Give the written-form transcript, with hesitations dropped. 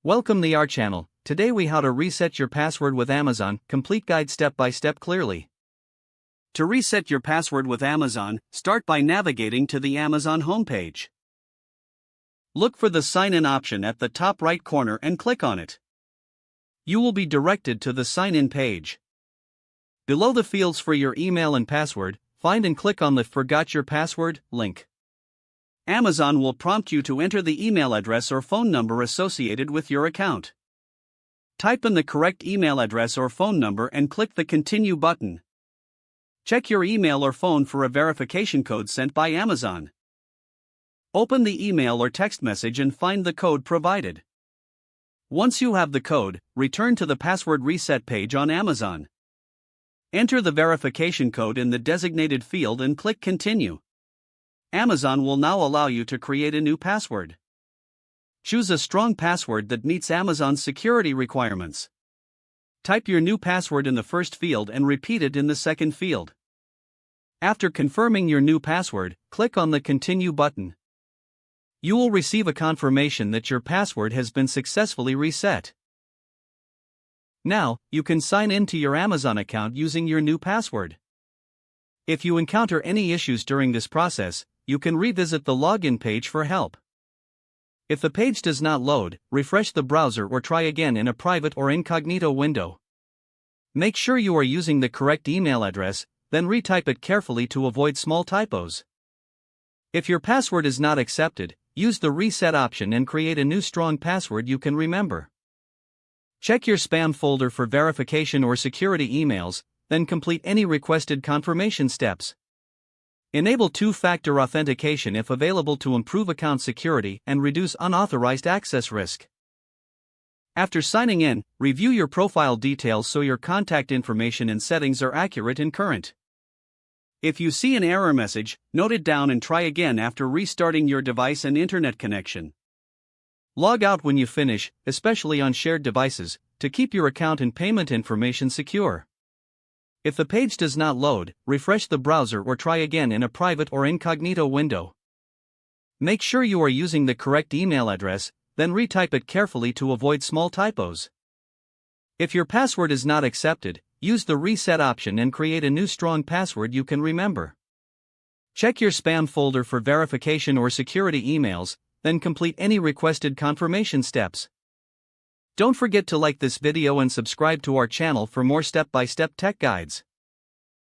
Welcome to our channel. Today we how to reset your password with Amazon, complete guide step by step clearly. To reset your password with Amazon, start by navigating to the Amazon homepage. Look for the sign in option at the top right corner and click on it. You will be directed to the sign in page. Below the fields for your email and password, find and click on the Forgot Your Password link. Amazon will prompt you to enter the email address or phone number associated with your account. Type in the correct email address or phone number and click the Continue button. Check your email or phone for a verification code sent by Amazon. Open the email or text message and find the code provided. Once you have the code, return to the password reset page on Amazon. Enter the verification code in the designated field and click Continue. Amazon will now allow you to create a new password. Choose a strong password that meets Amazon's security requirements. Type your new password in the first field and repeat it in the second field. After confirming your new password, click on the Continue button. You will receive a confirmation that your password has been successfully reset. Now, you can sign in to your Amazon account using your new password. If you encounter any issues during this process, you can revisit the login page for help. If the page does not load, refresh the browser or try again in a private or incognito window. Make sure you are using the correct email address, then retype it carefully to avoid small typos. If your password is not accepted, use the reset option and create a new strong password you can remember. Check your spam folder for verification or security emails, then complete any requested confirmation steps. Enable two-factor authentication if available to improve account security and reduce unauthorized access risk. After signing in, review your profile details so your contact information and settings are accurate and current. If you see an error message, note it down and try again after restarting your device and internet connection. Log out when you finish, especially on shared devices, to keep your account and payment information secure. If the page does not load, refresh the browser or try again in a private or incognito window. Make sure you are using the correct email address, then retype it carefully to avoid small typos. If your password is not accepted, use the reset option and create a new strong password you can remember. Check your spam folder for verification or security emails, then complete any requested confirmation steps. Don't forget to like this video and subscribe to our channel for more step-by-step tech guides.